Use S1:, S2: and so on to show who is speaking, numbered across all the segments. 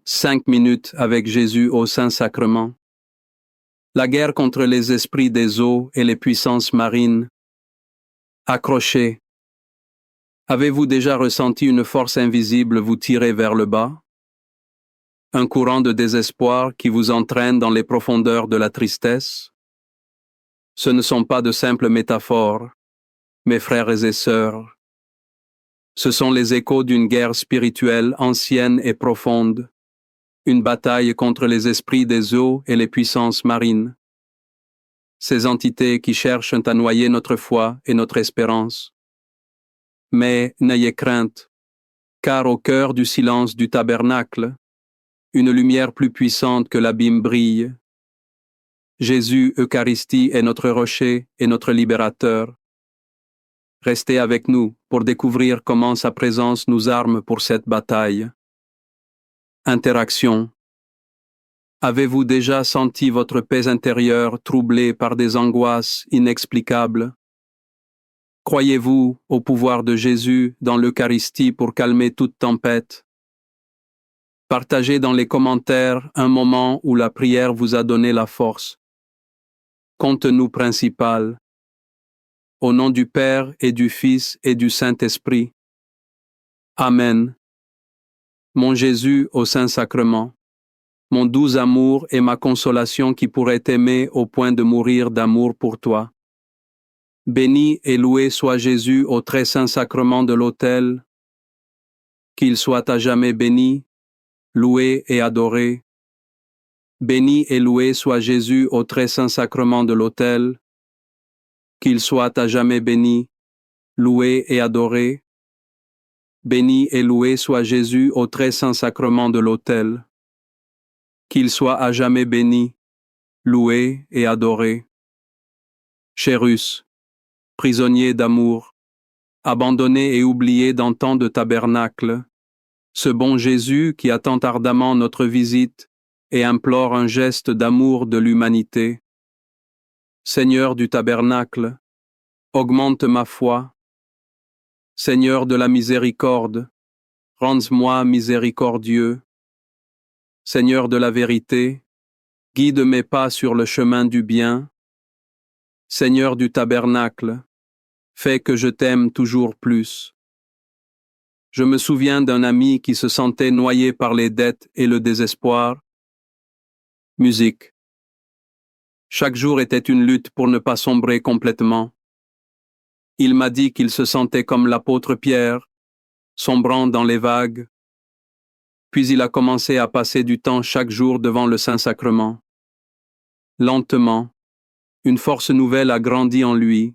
S1: 5 minutes avec Jésus au Saint-Sacrement. La guerre contre les esprits des eaux et les puissances marines. Accrochez. Avez-vous déjà ressenti une force invisible vous tirer vers le bas? Un courant de désespoir qui vous entraîne dans les profondeurs de la tristesse? Ce ne sont pas de simples métaphores, mes frères et sœurs. Ce sont les échos d'une guerre spirituelle ancienne et profonde, une bataille contre les esprits des eaux et les puissances marines. Ces entités qui cherchent à noyer notre foi et notre espérance. Mais n'ayez crainte, car au cœur du silence du tabernacle, une lumière plus puissante que l'abîme brille. Jésus, Eucharistie, est notre rocher et notre libérateur. Restez avec nous pour découvrir comment sa présence nous arme pour cette bataille. Interaction. Avez-vous déjà senti votre paix intérieure troublée par des angoisses inexplicables? Croyez-vous au pouvoir de Jésus dans l'Eucharistie pour calmer toute tempête? Partagez dans les commentaires un moment où la prière vous a donné la force. Contenu principal. Au nom du Père et du Fils et du Saint-Esprit. Amen. Mon Jésus au Saint-Sacrement, mon doux amour et ma consolation qui pourrait t'aimer au point de mourir d'amour pour toi. Béni et loué soit Jésus au très saint sacrement de l'autel. Qu'il soit à jamais béni, loué et adoré. Béni et loué soit Jésus au très saint sacrement de l'autel. Qu'il soit à jamais béni, loué et adoré. Béni et loué soit Jésus au très saint sacrement de l'autel. Qu'il soit à jamais béni, loué et adoré. Chérus, prisonnier d'amour, abandonné et oublié dans tant de tabernacles, ce bon Jésus qui attend ardemment notre visite et implore un geste d'amour de l'humanité. Seigneur du tabernacle, augmente ma foi. Seigneur de la miséricorde, rends-moi miséricordieux. Seigneur de la vérité, guide mes pas sur le chemin du bien. Seigneur du tabernacle, fais que je t'aime toujours plus. Je me souviens d'un ami qui se sentait noyé par les dettes et le désespoir. Musique. Chaque jour était une lutte pour ne pas sombrer complètement. Il m'a dit qu'il se sentait comme l'apôtre Pierre, sombrant dans les vagues. Puis il a commencé à passer du temps chaque jour devant le Saint-Sacrement. Lentement, une force nouvelle a grandi en lui,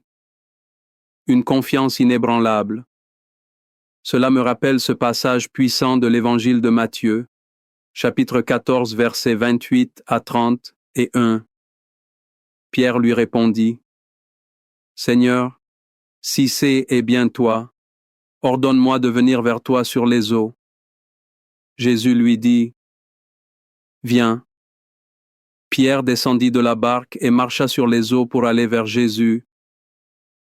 S1: une confiance inébranlable. Cela me rappelle ce passage puissant de l'Évangile de Matthieu, chapitre 14, versets 28 à 30 et 1. Pierre lui répondit, « Seigneur, si c'est et bien toi, ordonne-moi de venir vers toi sur les eaux. » Jésus lui dit, « Viens. » Pierre descendit de la barque et marcha sur les eaux pour aller vers Jésus.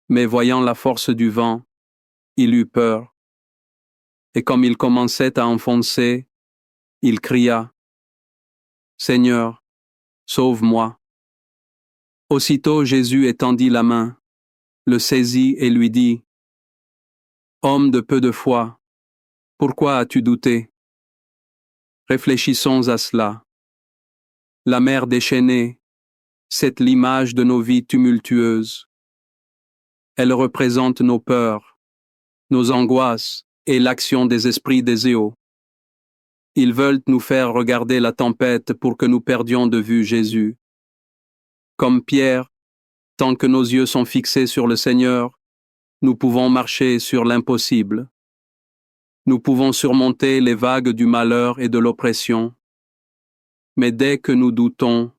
S1: Mais voyant la force du vent, il eut peur. Et comme il commençait à enfoncer, il cria, « Seigneur, sauve-moi. » Aussitôt Jésus étendit la main, le saisit et lui dit, « Homme de peu de foi, pourquoi as-tu douté? » Réfléchissons à cela. La mer déchaînée, c'est l'image de nos vies tumultueuses. Elle représente nos peurs, nos angoisses et l'action des esprits des eaux. Ils veulent nous faire regarder la tempête pour que nous perdions de vue Jésus. Comme Pierre, tant que nos yeux sont fixés sur le Seigneur, nous pouvons marcher sur l'impossible. Nous pouvons surmonter les vagues du malheur et de l'oppression. Mais dès que nous doutons,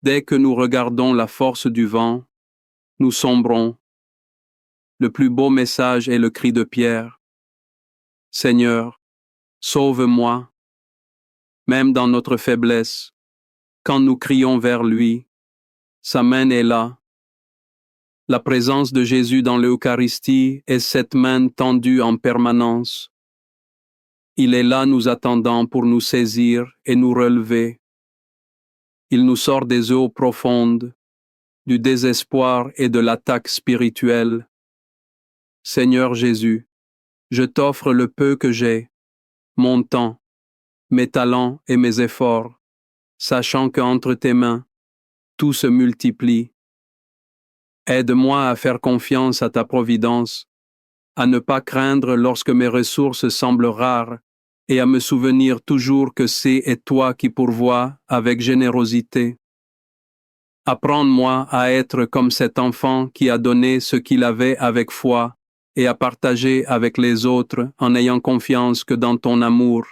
S1: dès que nous regardons la force du vent, nous sombrons. Le plus beau message est le cri de Pierre. « Seigneur, sauve-moi. » Même dans notre faiblesse, quand nous crions vers lui, sa main est là. La présence de Jésus dans l'Eucharistie est cette main tendue en permanence. Il est là nous attendant pour nous saisir et nous relever. Il nous sort des eaux profondes, du désespoir et de l'attaque spirituelle. Seigneur Jésus, je t'offre le peu que j'ai, mon temps, mes talents et mes efforts, sachant qu'entre tes mains, tout se multiplie. Aide-moi à faire confiance à ta providence, à ne pas craindre lorsque mes ressources semblent rares et à me souvenir toujours que c'est toi qui pourvois avec générosité. Apprends-moi à être comme cet enfant qui a donné ce qu'il avait avec foi et à partager avec les autres en ayant confiance que dans ton amour,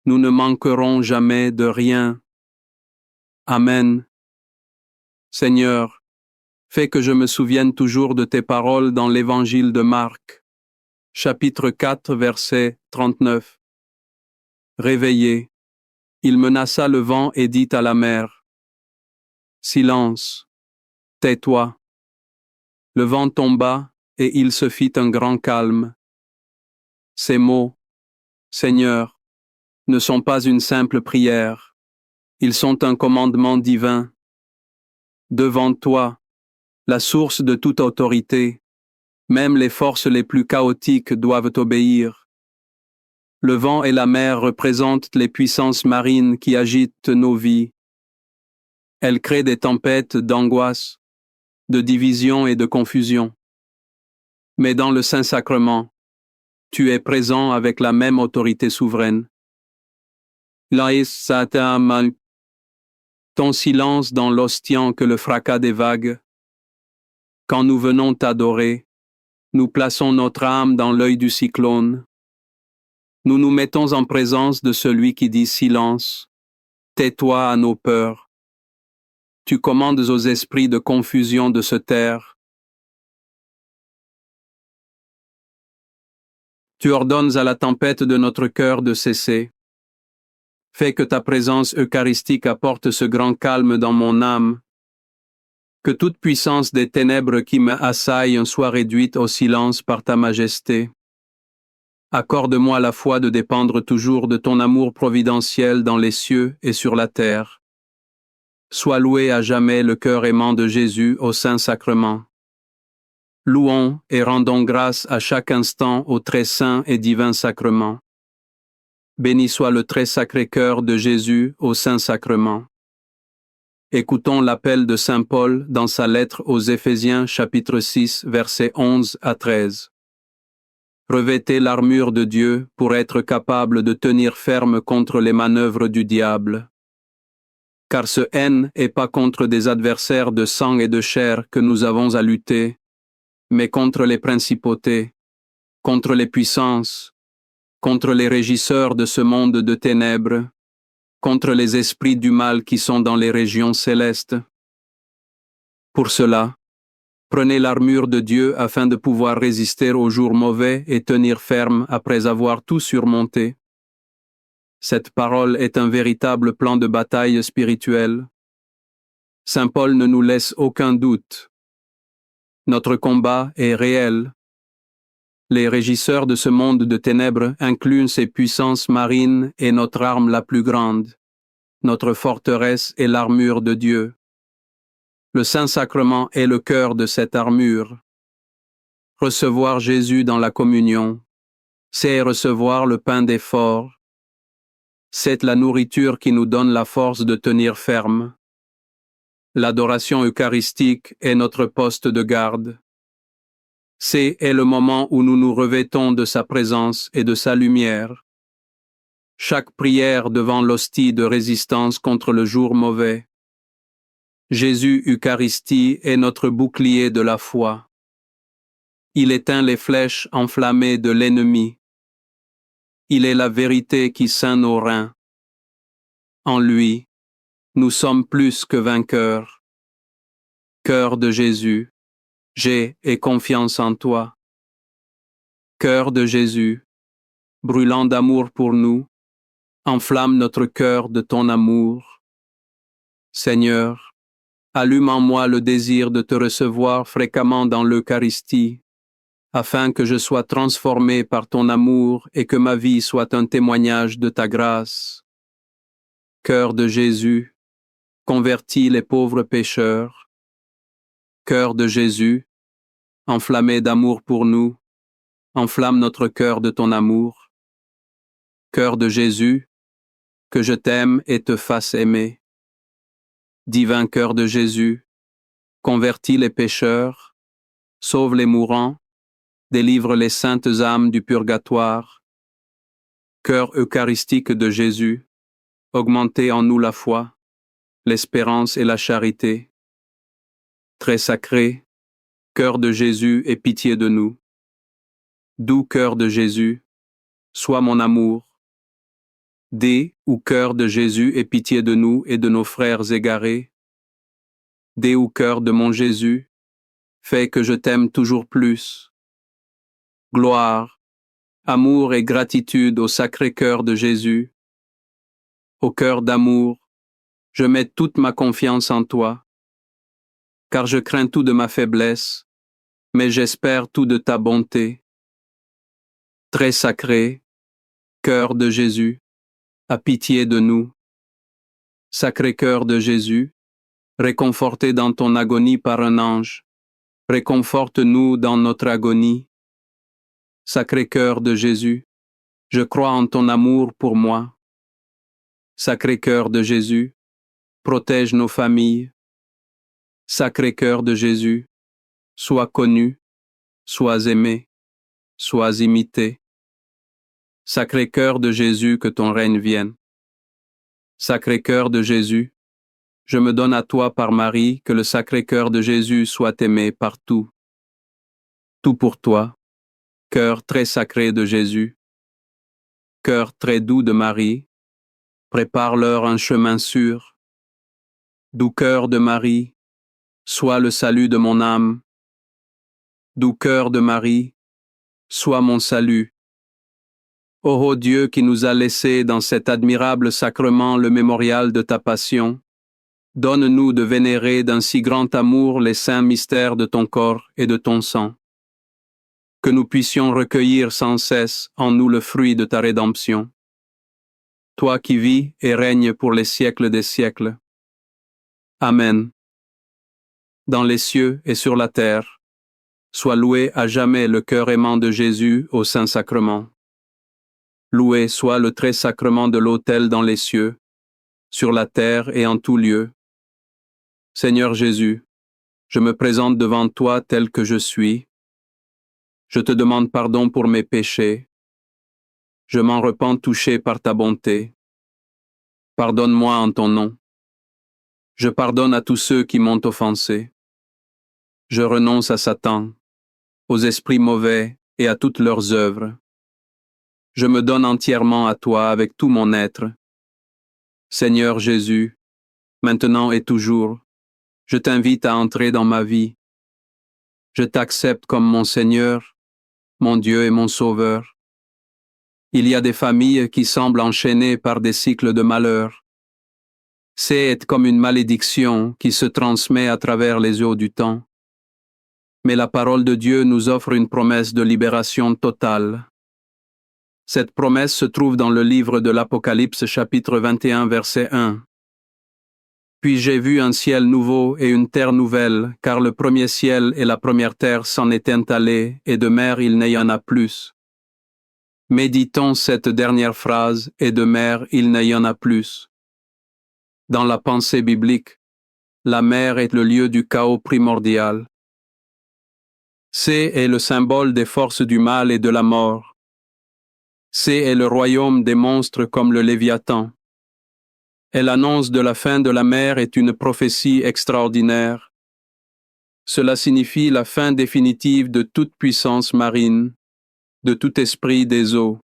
S1: nous ne manquerons jamais de rien. Amen. Seigneur, fais que je me souvienne toujours de tes paroles dans l'Évangile de Marc, chapitre 4, verset 39. Réveillé, il menaça le vent et dit à la mer, « Silence, tais-toi. » Le vent tomba et il se fit un grand calme. Ces mots, Seigneur, ne sont pas une simple prière, ils sont un commandement divin. Devant toi, la source de toute autorité, même les forces les plus chaotiques doivent obéir. Le vent et la mer représentent les puissances marines qui agitent nos vies. Elles créent des tempêtes d'angoisse, de division et de confusion. Mais dans le Saint-Sacrement, tu es présent avec la même autorité souveraine. Ton silence dans l'océan que le fracas des vagues. Quand nous venons t'adorer, nous plaçons notre âme dans l'œil du cyclone. Nous nous mettons en présence de celui qui dit silence, tais-toi à nos peurs. Tu commandes aux esprits de confusion de se taire. Tu ordonnes à la tempête de notre cœur de cesser. Fais que ta présence eucharistique apporte ce grand calme dans mon âme. Que toute puissance des ténèbres qui me assaillent soit réduite au silence par ta majesté. Accorde-moi la foi de dépendre toujours de ton amour providentiel dans les cieux et sur la terre. Sois loué à jamais le cœur aimant de Jésus au Saint-Sacrement. Louons et rendons grâce à chaque instant au très saint et divin sacrement. Béni soit le très sacré cœur de Jésus au Saint-Sacrement. Écoutons l'appel de saint Paul dans sa lettre aux Éphésiens chapitre 6 versets 11 à 13. Revêtez l'armure de Dieu pour être capable de tenir ferme contre les manœuvres du diable. Car ce haine n'est pas contre des adversaires de sang et de chair que nous avons à lutter, mais contre les principautés, contre les puissances, contre les régisseurs de ce monde de ténèbres, contre les esprits du mal qui sont dans les régions célestes. Pour cela, prenez l'armure de Dieu afin de pouvoir résister aux jours mauvais et tenir ferme après avoir tout surmonté. Cette parole est un véritable plan de bataille spirituelle. Saint Paul ne nous laisse aucun doute. Notre combat est réel. Les régisseurs de ce monde de ténèbres incluent ces puissances marines et notre arme la plus grande. Notre forteresse est l'armure de Dieu. Le Saint-Sacrement est le cœur de cette armure. Recevoir Jésus dans la communion, c'est recevoir le pain des forts. C'est la nourriture qui nous donne la force de tenir ferme. L'adoration eucharistique est notre poste de garde. C'est le moment où nous nous revêtons de sa présence et de sa lumière. Chaque prière devant l'hostie de résistance contre le jour mauvais. Jésus Eucharistie est notre bouclier de la foi. Il éteint les flèches enflammées de l'ennemi. Il est la vérité qui ceint nos reins. En lui, nous sommes plus que vainqueurs. Cœur de Jésus, j'ai confiance en toi. Cœur de Jésus, brûlant d'amour pour nous, enflamme notre cœur de ton amour. Seigneur, allume en moi le désir de te recevoir fréquemment dans l'Eucharistie, afin que je sois transformé par ton amour et que ma vie soit un témoignage de ta grâce. Cœur de Jésus, convertis les pauvres pécheurs. Cœur de Jésus, enflammé d'amour pour nous, enflamme notre cœur de ton amour. Cœur de Jésus, que je t'aime et te fasse aimer. Divin cœur de Jésus, convertis les pécheurs, sauve les mourants, délivre les saintes âmes du purgatoire. Cœur eucharistique de Jésus, augmentez en nous la foi, l'espérance et la charité. Très sacré, cœur de Jésus, aie pitié de nous. Doux cœur de Jésus, sois mon amour. Dé ou cœur de Jésus, aie pitié de nous et de nos frères égarés. Dé ou cœur de mon Jésus, fais que je t'aime toujours plus. Gloire, amour et gratitude au sacré cœur de Jésus. Au cœur d'amour, je mets toute ma confiance en toi, car je crains tout de ma faiblesse, mais j'espère tout de ta bonté. Très sacré, cœur de Jésus, aie pitié de nous. Sacré cœur de Jésus, réconforté dans ton agonie par un ange, réconforte-nous dans notre agonie. Sacré cœur de Jésus, je crois en ton amour pour moi. Sacré cœur de Jésus, protège nos familles. Sacré cœur de Jésus, sois connu, sois aimé, sois imité. Sacré cœur de Jésus, que ton règne vienne. Sacré cœur de Jésus, je me donne à toi par Marie, que le sacré cœur de Jésus soit aimé partout. Tout pour toi, cœur très sacré de Jésus. Cœur très doux de Marie, prépare-leur un chemin sûr. Doux cœur de Marie, sois le salut de mon âme. Doux cœur de Marie, sois mon salut. Ô Dieu qui nous a laissé dans cet admirable sacrement le mémorial de ta passion, donne-nous de vénérer d'un si grand amour les saints mystères de ton corps et de ton sang. Que nous puissions recueillir sans cesse en nous le fruit de ta rédemption. Toi qui vis et règnes pour les siècles des siècles. Amen. Dans les cieux et sur la terre, soit loué à jamais le cœur aimant de Jésus au Saint-Sacrement. Loué soit le très sacrement de l'autel dans les cieux, sur la terre et en tout lieu. Seigneur Jésus, je me présente devant toi tel que je suis. Je te demande pardon pour mes péchés. Je m'en repens touché par ta bonté. Pardonne-moi en ton nom. Je pardonne à tous ceux qui m'ont offensé. Je renonce à Satan, aux esprits mauvais et à toutes leurs œuvres. Je me donne entièrement à toi avec tout mon être. Seigneur Jésus, maintenant et toujours, je t'invite à entrer dans ma vie. Je t'accepte comme mon Seigneur, mon Dieu et mon Sauveur. Il y a des familles qui semblent enchaînées par des cycles de malheur. C'est comme une malédiction qui se transmet à travers les eaux du temps. Mais la parole de Dieu nous offre une promesse de libération totale. Cette promesse se trouve dans le livre de l'Apocalypse chapitre 21 verset 1. Puis j'ai vu un ciel nouveau et une terre nouvelle, car le premier ciel et la première terre s'en étaient allés, et de mer il n'y en a plus. Méditons cette dernière phrase, et de mer il n'y en a plus. Dans la pensée biblique, la mer est le lieu du chaos primordial. C'est le symbole des forces du mal et de la mort. C'est le royaume des monstres comme le Léviathan. Et l'annonce de la fin de la mer est une prophétie extraordinaire. Cela signifie la fin définitive de toute puissance marine, de tout esprit des eaux.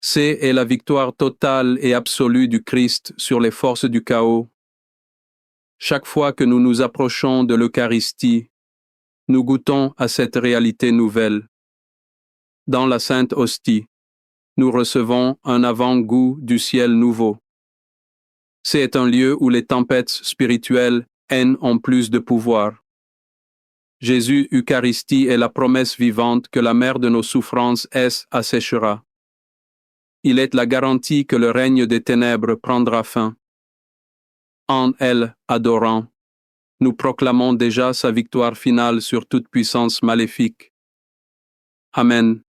S1: C'est la victoire totale et absolue du Christ sur les forces du chaos. Chaque fois que nous nous approchons de l'Eucharistie, nous goûtons à cette réalité nouvelle. Dans la Sainte Hostie, nous recevons un avant-goût du ciel nouveau. C'est un lieu où les tempêtes spirituelles ont plus de pouvoir. Jésus, Eucharistie est la promesse vivante que la mer de nos souffrances asséchera. Il est la garantie que le règne des ténèbres prendra fin. En elle, adorant, nous proclamons déjà sa victoire finale sur toute puissance maléfique. Amen.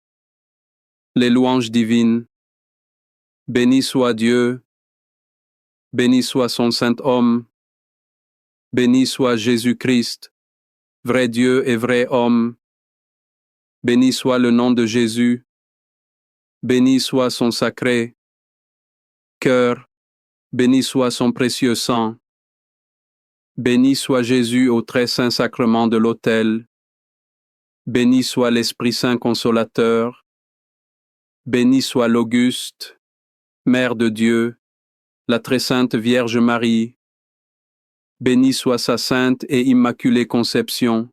S1: Les louanges divines. Béni soit Dieu, béni soit son saint homme, béni soit Jésus-Christ, vrai Dieu et vrai homme. Béni soit le nom de Jésus, béni soit son sacré cœur, béni soit son précieux sang. Béni soit Jésus au très saint sacrement de l'autel. Béni soit l'Esprit Saint consolateur. Béni soit l'Auguste, Mère de Dieu, la très sainte Vierge Marie. Béni soit sa sainte et immaculée conception.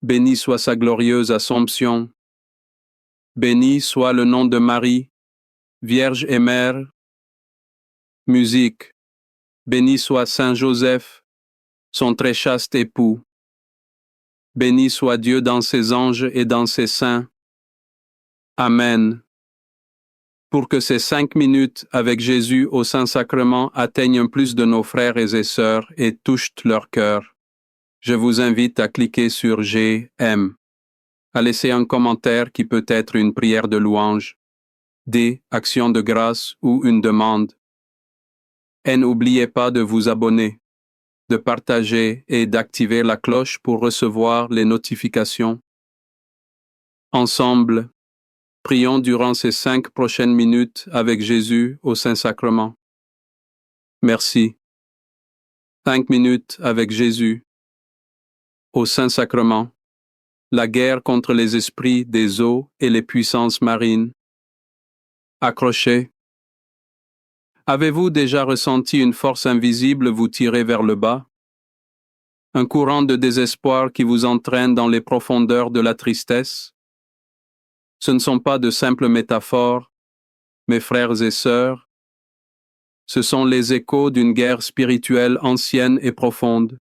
S1: Béni soit sa glorieuse Assomption. Béni soit le nom de Marie, Vierge et Mère. Musique. Béni soit Saint Joseph, son très chaste époux. Béni soit Dieu dans ses anges et dans ses saints. Amen. Pour que ces 5 minutes avec Jésus au Saint-Sacrement atteignent plus de nos frères et sœurs et touchent leur cœur, je vous invite à cliquer sur J'aime, à laisser un commentaire qui peut être une prière de louange, des actions de grâce ou une demande. Et n'oubliez pas de vous abonner, de partager et d'activer la cloche pour recevoir les notifications. Ensemble, prions durant ces 5 prochaines minutes avec Jésus au Saint-Sacrement. Merci. 5 minutes avec Jésus au Saint-Sacrement. La guerre contre les esprits des eaux et les puissances marines. Accrochez. Avez-vous déjà ressenti une force invisible vous tirer vers le bas? Un courant de désespoir qui vous entraîne dans les profondeurs de la tristesse? Ce ne sont pas de simples métaphores, mes frères et sœurs. Ce sont les échos d'une guerre spirituelle ancienne et profonde,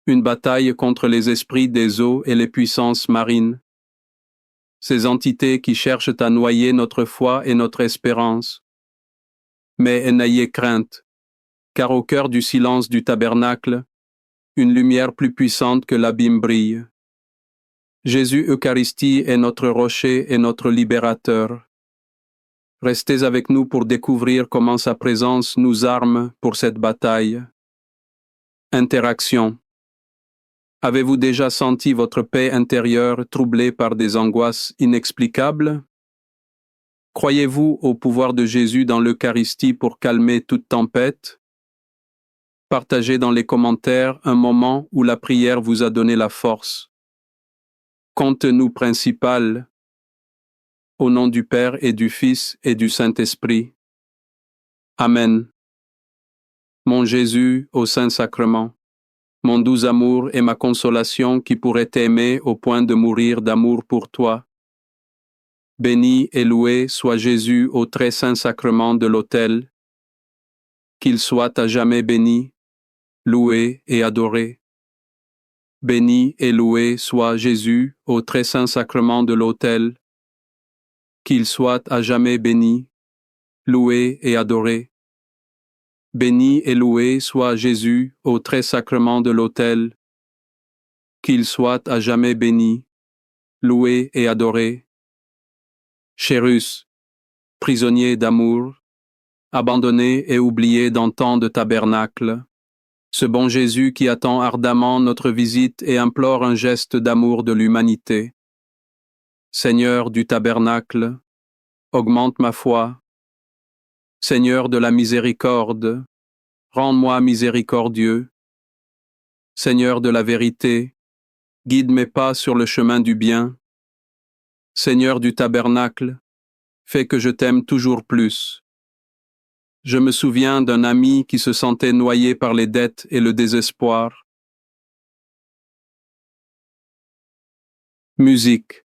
S1: une bataille contre les esprits des eaux et les puissances marines. Ces entités qui cherchent à noyer notre foi et notre espérance. Mais n'ayez crainte, car au cœur du silence du tabernacle, une lumière plus puissante que l'abîme brille. Jésus Eucharistie est notre rocher et notre libérateur. Restez avec nous pour découvrir comment sa présence nous arme pour cette bataille. Interaction. Avez-vous déjà senti votre paix intérieure troublée par des angoisses inexplicables? Croyez-vous au pouvoir de Jésus dans l'Eucharistie pour calmer toute tempête? Partagez dans les commentaires un moment où la prière vous a donné la force. Contenu principal. Au nom du Père et du Fils et du Saint-Esprit. Amen. Mon Jésus au Saint-Sacrement, mon doux amour et ma consolation qui pourrait t'aimer au point de mourir d'amour pour toi. Béni et loué soit Jésus au très saint sacrement de l'autel. Qu'il soit à jamais béni, loué et adoré. Béni et loué soit Jésus au très saint sacrement de l'autel. Qu'il soit à jamais béni, loué et adoré. Béni et loué soit Jésus au très sacrement de l'autel. Qu'il soit à jamais béni, loué et adoré. Chérus, prisonnier d'amour, abandonné et oublié dans tant de tabernacles, ce bon Jésus qui attend ardemment notre visite et implore un geste d'amour de l'humanité. Seigneur du tabernacle, augmente ma foi. Seigneur de la miséricorde, rends-moi miséricordieux. Seigneur de la vérité, guide mes pas sur le chemin du bien. Seigneur du tabernacle, fais que je t'aime toujours plus. Je me souviens d'un ami qui se sentait noyé par les dettes et le désespoir. Musique.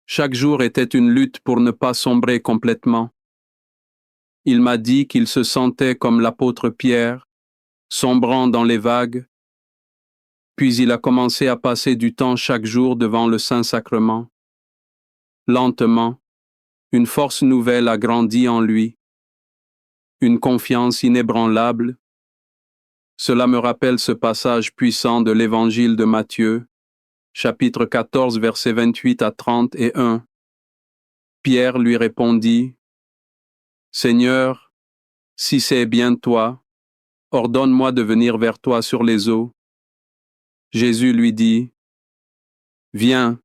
S1: Chaque jour était une lutte pour ne pas sombrer complètement. Il m'a dit qu'il se sentait comme l'apôtre Pierre, sombrant dans les vagues. Puis il a commencé à passer du temps chaque jour devant le Saint-Sacrement. Lentement, une force nouvelle a grandi en lui, une confiance inébranlable. Cela me rappelle ce passage puissant de l'Évangile de Matthieu, chapitre 14, versets 28 à 31. Pierre lui répondit, « Seigneur, si c'est bien toi, ordonne-moi de venir vers toi sur les eaux. » Jésus lui dit, « Viens. »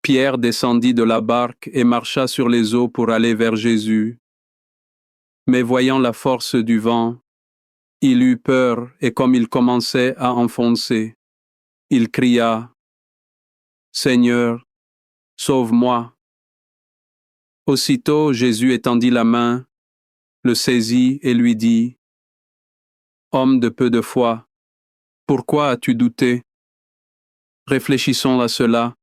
S1: Pierre descendit de la barque et marcha sur les eaux pour aller vers Jésus. Mais voyant la force du vent, il eut peur et comme il commençait à enfoncer, il cria, « Seigneur, sauve-moi. » Aussitôt Jésus étendit la main, le saisit et lui dit, « Homme de peu de foi, pourquoi as-tu douté? » Réfléchissons à cela.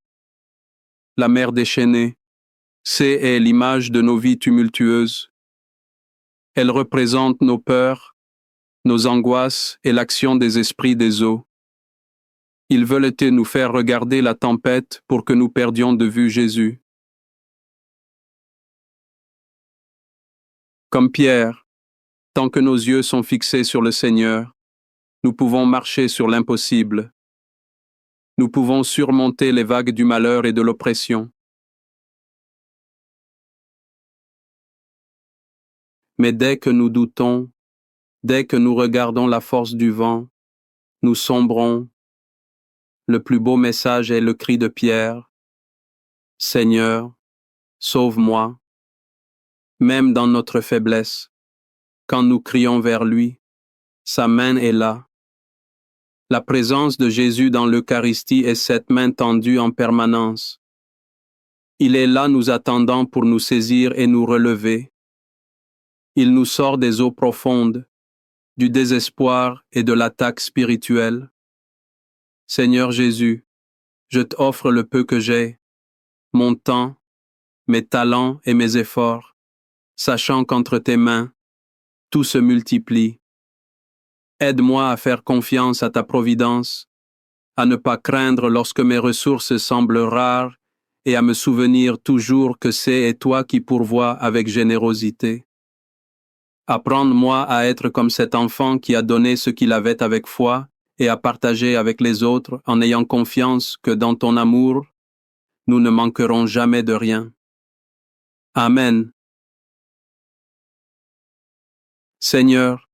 S1: La mer déchaînée, c'est l'image de nos vies tumultueuses. Elle représente nos peurs, nos angoisses et l'action des esprits des eaux. Ils veulent nous faire regarder la tempête pour que nous perdions de vue Jésus. Comme Pierre, tant que nos yeux sont fixés sur le Seigneur, nous pouvons marcher sur l'impossible. Nous pouvons surmonter les vagues du malheur et de l'oppression. Mais dès que nous doutons, dès que nous regardons la force du vent, nous sombrons. Le plus beau message est le cri de Pierre, « Seigneur, sauve-moi. » Même dans notre faiblesse, quand nous crions vers lui, sa main est là. La présence de Jésus dans l'Eucharistie est cette main tendue en permanence. Il est là nous attendant pour nous saisir et nous relever. Il nous sort des eaux profondes, du désespoir et de l'attaque spirituelle. Seigneur Jésus, je t'offre le peu que j'ai, mon temps, mes talents et mes efforts, sachant qu'entre tes mains, tout se multiplie. Aide-moi à faire confiance à ta providence, à ne pas craindre lorsque mes ressources semblent rares et à me souvenir toujours que c'est toi qui pourvois avec générosité. Apprends-moi à être comme cet enfant qui a donné ce qu'il avait avec foi et à partager avec les autres en ayant confiance que dans ton amour, nous ne manquerons jamais de rien. Amen. Seigneur,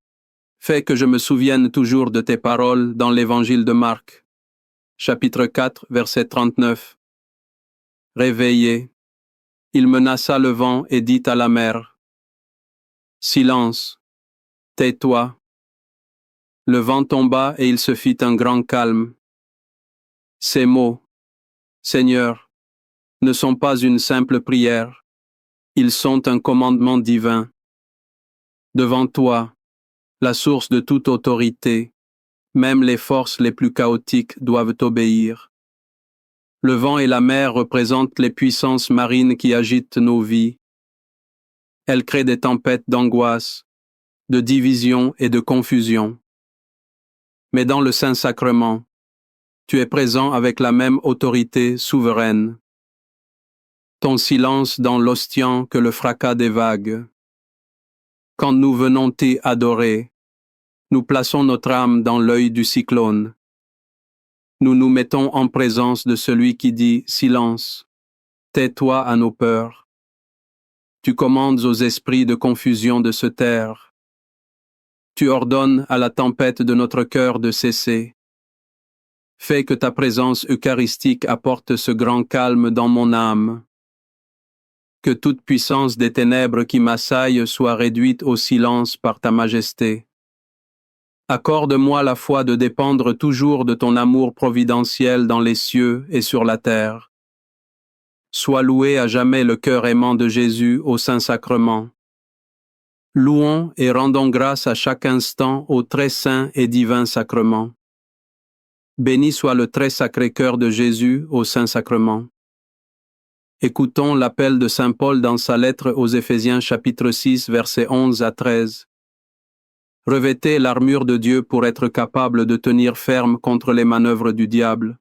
S1: fais que je me souvienne toujours de tes paroles dans l'Évangile de Marc, chapitre 4, verset 39. Réveillé, il menaça le vent et dit à la mer, « Silence, tais-toi. » Le vent tomba et il se fit un grand calme. Ces mots, Seigneur, ne sont pas une simple prière, ils sont un commandement divin. Devant toi, la source de toute autorité, même les forces les plus chaotiques doivent obéir. Le vent et la mer représentent les puissances marines qui agitent nos vies. Elles créent des tempêtes d'angoisse, de division et de confusion. Mais dans le Saint-Sacrement, tu es présent avec la même autorité souveraine. Ton silence dans l'ostian que le fracas des vagues. Quand nous venons t'y adorer, nous plaçons notre âme dans l'œil du cyclone. Nous nous mettons en présence de celui qui dit « Silence, tais-toi à nos peurs. » Tu commandes aux esprits de confusion de se taire. Tu ordonnes à la tempête de notre cœur de cesser. Fais que ta présence eucharistique apporte ce grand calme dans mon âme. Que toute puissance des ténèbres qui m'assaillent soit réduite au silence par ta majesté. Accorde-moi la foi de dépendre toujours de ton amour providentiel dans les cieux et sur la terre. Sois loué à jamais le cœur aimant de Jésus au Saint-Sacrement. Louons et rendons grâce à chaque instant au très saint et divin sacrement. Béni soit le très sacré cœur de Jésus au Saint-Sacrement. Écoutons l'appel de saint Paul dans sa lettre aux Éphésiens chapitre 6 versets 11 à 13. Revêtez l'armure de Dieu pour être capable de tenir ferme contre les manœuvres du diable.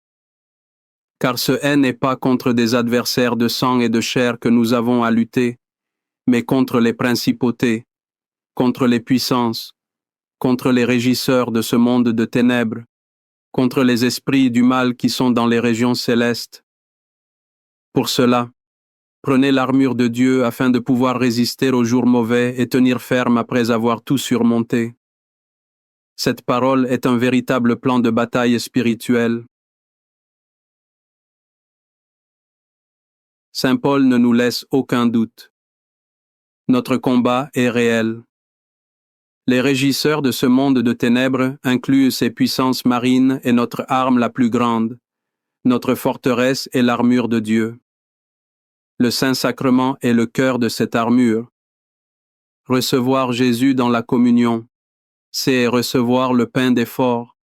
S1: Car ce n'est pas contre des adversaires de sang et de chair que nous avons à lutter, mais contre les principautés, contre les puissances, contre les régisseurs de ce monde de ténèbres, contre les esprits du mal qui sont dans les régions célestes. Pour cela, prenez l'armure de Dieu afin de pouvoir résister aux jours mauvais et tenir ferme après avoir tout surmonté. Cette parole est un véritable plan de bataille spirituelle. Saint Paul ne nous laisse aucun doute. Notre combat est réel. Les régisseurs de ce monde de ténèbres incluent ces puissances marines et notre arme la plus grande. Notre forteresse est l'armure de Dieu. Le Saint-Sacrement est le cœur de cette armure. Recevoir Jésus dans la communion, c'est recevoir le pain des forts.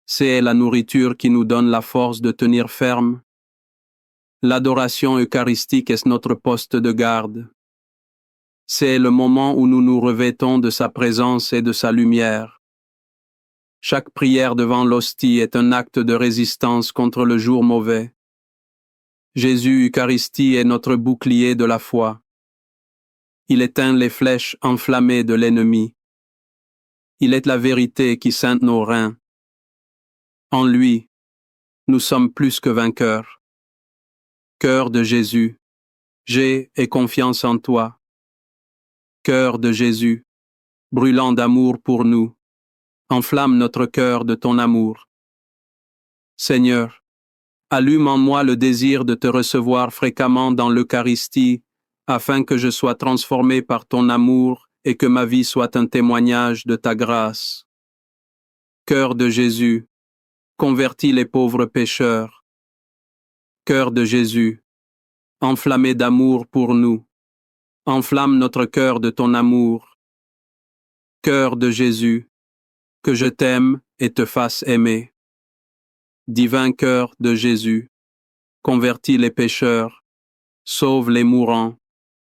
S1: C'est la nourriture qui nous donne la force de tenir ferme. L'adoration eucharistique est notre poste de garde. C'est le moment où nous nous revêtons de sa présence et de sa lumière. Chaque prière devant l'hostie est un acte de résistance contre le jour mauvais. Jésus Eucharistie est notre bouclier de la foi. Il éteint les flèches enflammées de l'ennemi. Il est la vérité qui ceinte nos reins. En lui, nous sommes plus que vainqueurs. Cœur de Jésus, j'ai et confiance en toi. Cœur de Jésus, brûlant d'amour pour nous, enflamme notre cœur de ton amour. Seigneur, allume en moi le désir de te recevoir fréquemment dans l'Eucharistie, afin que je sois transformé par ton amour et que ma vie soit un témoignage de ta grâce. Cœur de Jésus, convertis les pauvres pécheurs. Cœur de Jésus, enflammé d'amour pour nous, enflamme notre cœur de ton amour. Cœur de Jésus, que je t'aime et te fasse aimer. Divin cœur de Jésus, convertis les pécheurs, sauve les mourants,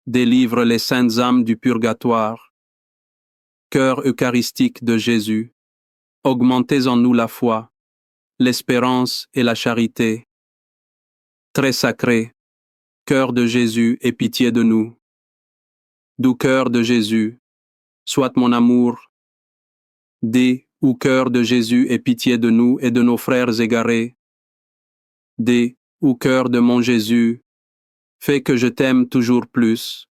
S1: délivre les saintes âmes du purgatoire. Cœur eucharistique de Jésus, augmentez en nous la foi, l'espérance et la charité. Très sacré, cœur de Jésus, aie pitié de nous. Doux cœur de Jésus, soit mon amour. Dis, ô cœur de Jésus, aie pitié de nous et de nos frères égarés. Dis, ô cœur de mon Jésus, fais que je t'aime toujours plus.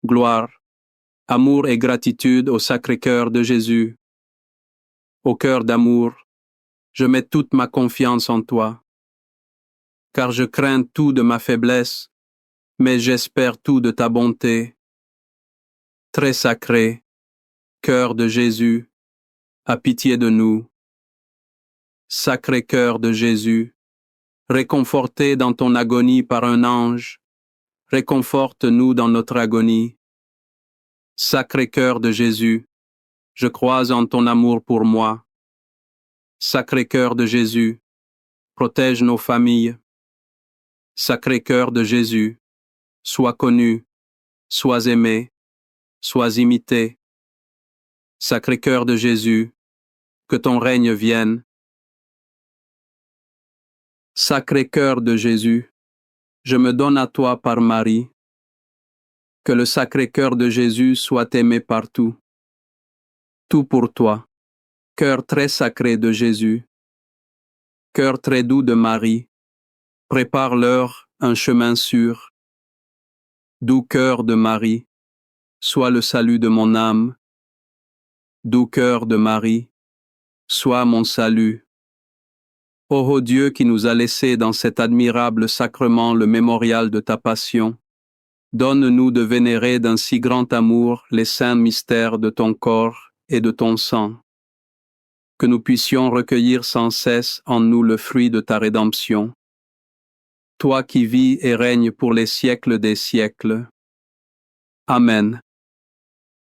S1: Gloire, amour et gratitude au Sacré-Cœur de Jésus. Ô cœur d'amour, je mets toute ma confiance en toi. Car je crains tout de ma faiblesse, mais j'espère tout de ta bonté. Très sacré, cœur de Jésus, aie pitié de nous. Sacré cœur de Jésus, réconforté dans ton agonie par un ange, réconforte-nous dans notre agonie. Sacré cœur de Jésus, je crois en ton amour pour moi. Sacré cœur de Jésus, protège nos familles. Sacré cœur de Jésus, sois connu, sois aimé, sois imité. Sacré cœur de Jésus, que ton règne vienne. Sacré cœur de Jésus, je me donne à toi par Marie. Que le sacré cœur de Jésus soit aimé partout. Tout pour toi, cœur très sacré de Jésus. Cœur très doux de Marie, prépare-leur un chemin sûr. Doux cœur de Marie, sois le salut de mon âme. Doux cœur de Marie, sois mon salut. Ô Dieu qui nous a laissé dans cet admirable sacrement le mémorial de ta passion, donne-nous de vénérer d'un si grand amour les saints mystères de ton corps et de ton sang, que nous puissions recueillir sans cesse en nous le fruit de ta rédemption. Toi qui vis et règnes pour les siècles des siècles. Amen.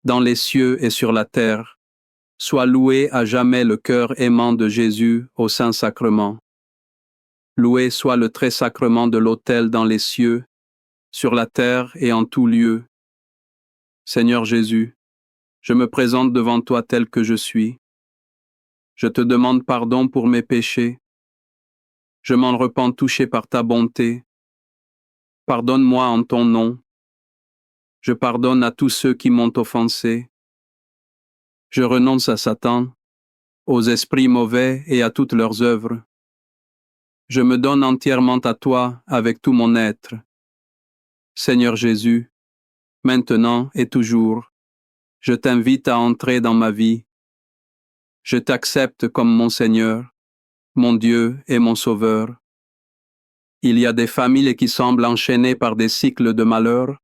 S1: Dans les cieux et sur la terre, soit loué à jamais le cœur aimant de Jésus au Saint-Sacrement. Loué soit le très sacrement de l'autel dans les cieux, sur la terre et en tout lieu. Seigneur Jésus, je me présente devant toi tel que je suis. Je te demande pardon pour mes péchés. Je m'en repens touché par ta bonté. Pardonne-moi en ton nom. Je pardonne à tous ceux qui m'ont offensé. Je renonce à Satan, aux esprits mauvais et à toutes leurs œuvres. Je me donne entièrement à toi avec tout mon être. Seigneur Jésus, maintenant et toujours, je t'invite à entrer dans ma vie. Je t'accepte comme mon Seigneur, mon Dieu et mon Sauveur. Il y a des familles qui semblent enchaînées par des cycles de malheur.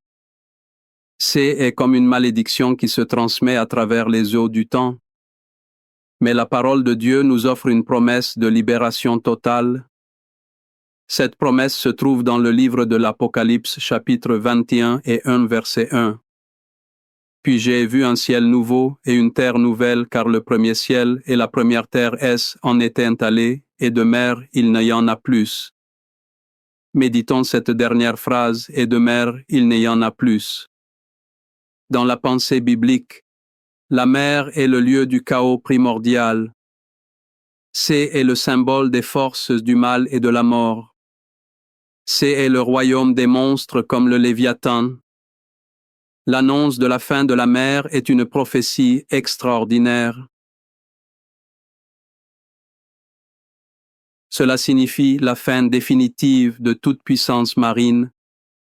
S1: C'est comme une malédiction qui se transmet à travers les eaux du temps. Mais la parole de Dieu nous offre une promesse de libération totale. Cette promesse se trouve dans le livre de l'Apocalypse, chapitre 21 et 1, verset 1. Puis j'ai vu un ciel nouveau et une terre nouvelle, car le premier ciel et la première terre en étaient allés, et de mer il n'y en a plus. Méditons cette dernière phrase, et de mer il n'y en a plus. Dans la pensée biblique, la mer est le lieu du chaos primordial. C'est le symbole des forces du mal et de la mort. C'est le royaume des monstres comme le Léviathan. L'annonce de la fin de la mer est une prophétie extraordinaire. Cela signifie la fin définitive de toute puissance marine,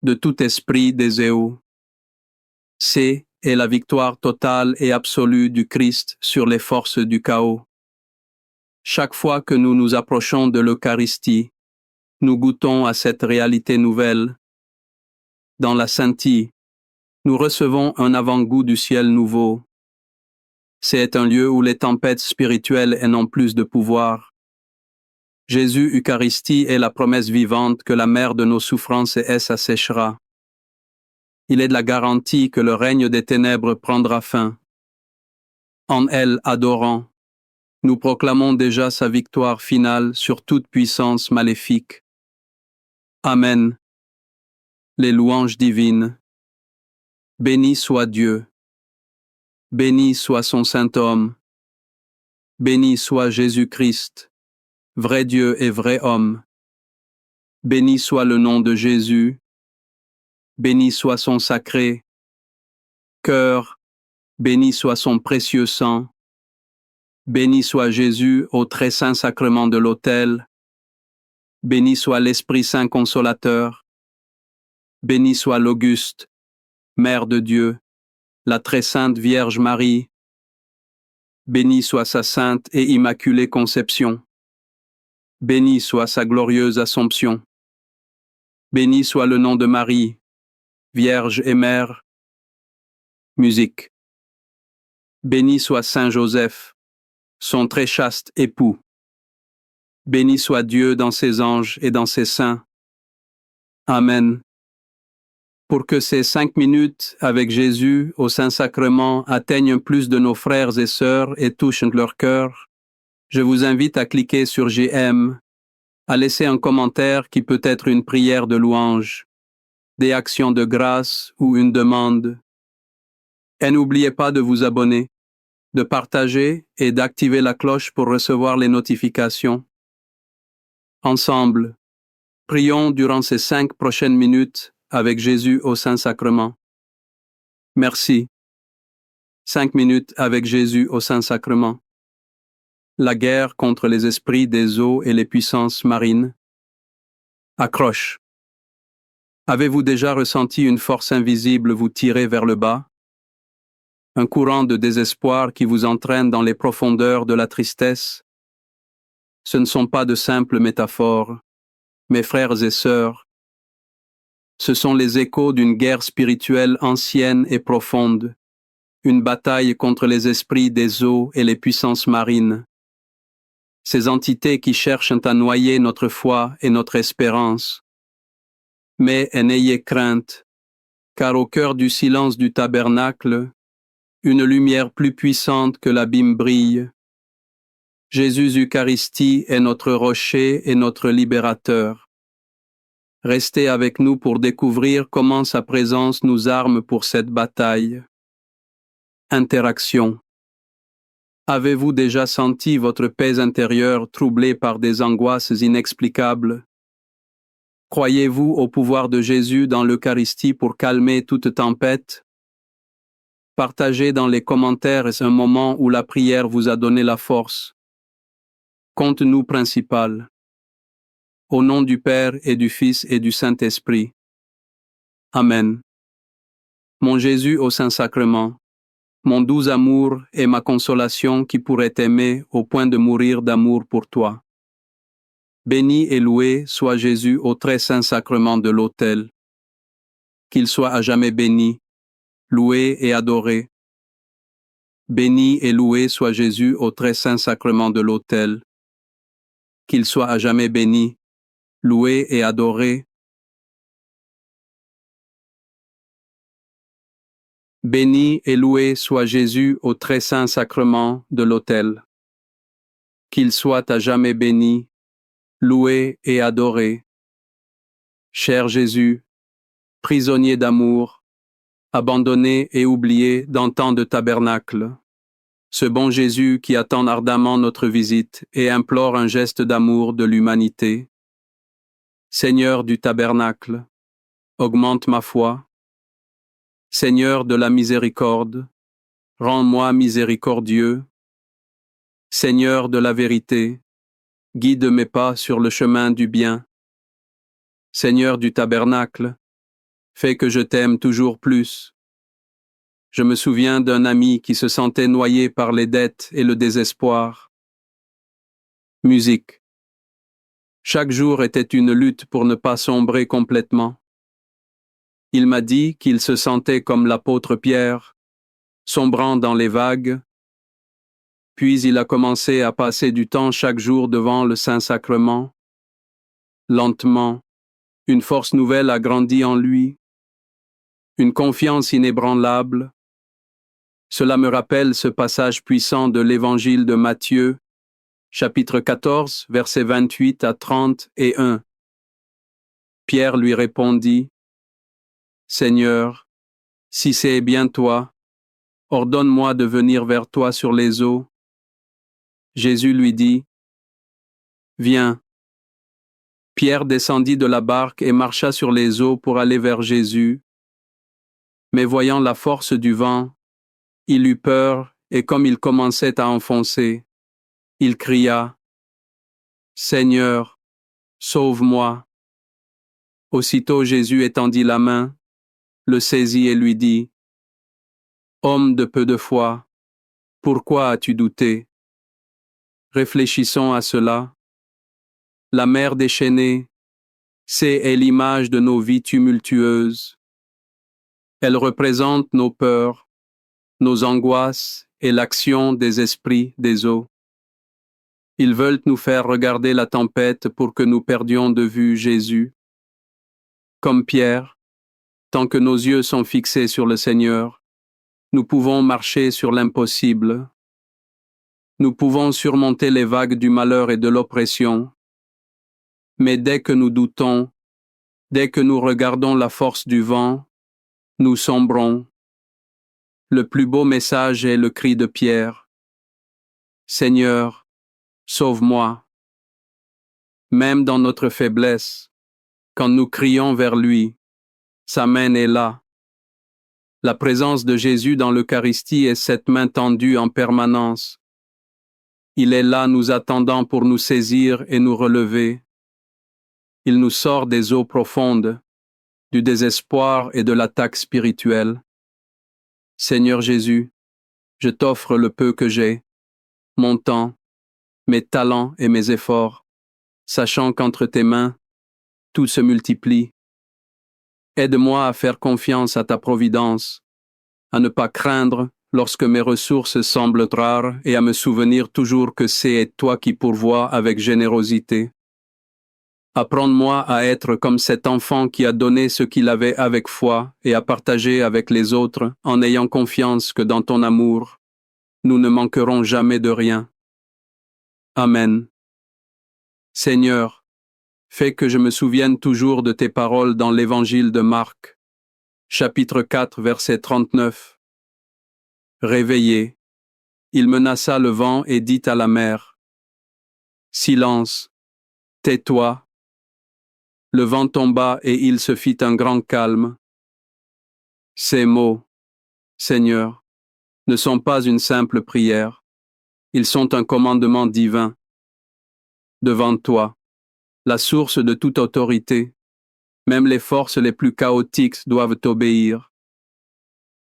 S1: de tout esprit des éaux. C'est la victoire totale et absolue du Christ sur les forces du chaos. Chaque fois que nous nous approchons de l'Eucharistie, nous goûtons à cette réalité nouvelle. Dans la Saintie, nous recevons un avant-goût du ciel nouveau. C'est un lieu où les tempêtes spirituelles n'ont plus de pouvoir. Jésus Eucharistie est la promesse vivante que la mer de nos souffrances asséchera. Il est de la garantie que le règne des ténèbres prendra fin. En elle adorant, nous proclamons déjà sa victoire finale sur toute puissance maléfique. Amen. Les louanges divines. Béni soit Dieu. Béni soit son saint homme. Béni soit Jésus-Christ, vrai Dieu et vrai homme. Béni soit le nom de Jésus. Béni soit son sacré cœur. Béni soit son précieux sang. Béni soit Jésus au très saint sacrement de l'autel. Béni soit l'Esprit Saint consolateur. Béni soit l'Auguste, Mère de Dieu, la très sainte Vierge Marie. Béni soit sa sainte et immaculée conception. Béni soit sa glorieuse Assomption. Béni soit le nom de Marie, Vierge et Mère. Musique. Béni soit Saint Joseph, son très chaste époux. Béni soit Dieu dans ses anges et dans ses saints. Amen. Pour que ces 5 minutes avec Jésus au Saint-Sacrement atteignent plus de nos frères et sœurs et touchent leur cœur, je vous invite à cliquer sur j'aime, à laisser un commentaire qui peut être une prière de louange, des actions de grâce ou une demande. Et n'oubliez pas de vous abonner, de partager et d'activer la cloche pour recevoir les notifications. Ensemble, prions durant ces 5 prochaines minutes avec Jésus au Saint-Sacrement. Merci. 5 minutes avec Jésus au Saint-Sacrement. La guerre contre les esprits des eaux et les puissances marines. Accroche. Avez-vous déjà ressenti une force invisible vous tirer vers le bas? Un courant de désespoir qui vous entraîne dans les profondeurs de la tristesse? Ce ne sont pas de simples métaphores, mes frères et sœurs. Ce sont les échos d'une guerre spirituelle ancienne et profonde, une bataille contre les esprits des eaux et les puissances marines. Ces entités qui cherchent à noyer notre foi et notre espérance. Mais n'ayez crainte, car au cœur du silence du tabernacle, une lumière plus puissante que l'abîme brille. Jésus Eucharistie est notre rocher et notre libérateur. Restez avec nous pour découvrir comment sa présence nous arme pour cette bataille. Interaction. Avez-vous déjà senti votre paix intérieure troublée par des angoisses inexplicables? Croyez-vous au pouvoir de Jésus dans l'Eucharistie pour calmer toute tempête? Partagez dans les commentaires un moment où la prière vous a donné la force. Contenu principal. Au nom du Père et du Fils et du Saint-Esprit. Amen. Mon Jésus au Saint-Sacrement, mon doux amour et ma consolation qui pourrait t'aimer au point de mourir d'amour pour toi. Béni et loué soit Jésus au très saint sacrement de l'autel. Qu'il soit à jamais béni, loué et adoré. Béni et loué soit Jésus au très saint sacrement de l'autel. Qu'il soit à jamais béni, loué et adoré. Béni et loué soit Jésus au très saint sacrement de l'autel. Qu'il soit à jamais béni, loué et adoré. Cher Jésus, prisonnier d'amour, abandonné et oublié dans tant de tabernacles, ce bon Jésus qui attend ardemment notre visite et implore un geste d'amour de l'humanité. Seigneur du tabernacle, augmente ma foi. Seigneur de la miséricorde, rends-moi miséricordieux. Seigneur de la vérité, guide mes pas sur le chemin du bien. Seigneur du tabernacle, fais que je t'aime toujours plus. Je me souviens d'un ami qui se sentait noyé par les dettes et le désespoir. Musique. Chaque jour était une lutte pour ne pas sombrer complètement. Il m'a dit qu'il se sentait comme l'apôtre Pierre, sombrant dans les vagues. Puis il a commencé à passer du temps chaque jour devant le Saint-Sacrement. Lentement, une force nouvelle a grandi en lui, une confiance inébranlable. Cela me rappelle ce passage puissant de l'Évangile de Matthieu, chapitre 14, versets 28 à 31. Pierre lui répondit, « Seigneur, si c'est bien toi, ordonne-moi de venir vers toi sur les eaux. » Jésus lui dit, « Viens. » Pierre descendit de la barque et marcha sur les eaux pour aller vers Jésus. Mais voyant la force du vent, il eut peur et comme il commençait à enfoncer, il cria, « Seigneur, sauve-moi. » Aussitôt Jésus étendit la main, le saisit et lui dit, « Homme de peu de foi, pourquoi as-tu douté? » Réfléchissons à cela. La mer déchaînée, c'est l'image de nos vies tumultueuses. Elle représente nos peurs, nos angoisses et l'action des esprits des eaux. Ils veulent nous faire regarder la tempête pour que nous perdions de vue Jésus. Comme Pierre, tant que nos yeux sont fixés sur le Seigneur, nous pouvons marcher sur l'impossible. Nous pouvons surmonter les vagues du malheur et de l'oppression. Mais dès que nous doutons, dès que nous regardons la force du vent, nous sombrons. Le plus beau message est le cri de Pierre. Seigneur, sauve-moi. Même dans notre faiblesse, quand nous crions vers lui, sa main est là. La présence de Jésus dans l'Eucharistie est cette main tendue en permanence. Il est là nous attendant pour nous saisir et nous relever. Il nous sort des eaux profondes, du désespoir et de l'attaque spirituelle. Seigneur Jésus, je t'offre le peu que j'ai, mon temps, mes talents et mes efforts, sachant qu'entre tes mains, tout se multiplie. Aide-moi à faire confiance à ta providence, à ne pas craindre lorsque mes ressources semblent rares et à me souvenir toujours que c'est toi qui pourvois avec générosité. Apprends-moi à être comme cet enfant qui a donné ce qu'il avait avec foi et à partager avec les autres en ayant confiance que dans ton amour, nous ne manquerons jamais de rien. Amen. Seigneur, fais que je me souvienne toujours de tes paroles dans l'Évangile de Marc, chapitre 4, verset 39. Réveillé, il menaça le vent et dit à la mer, « Silence, tais-toi. » Le vent tomba et il se fit un grand calme. Ces mots, Seigneur, ne sont pas une simple prière, ils sont un commandement divin. Devant toi, la source de toute autorité, même les forces les plus chaotiques doivent obéir.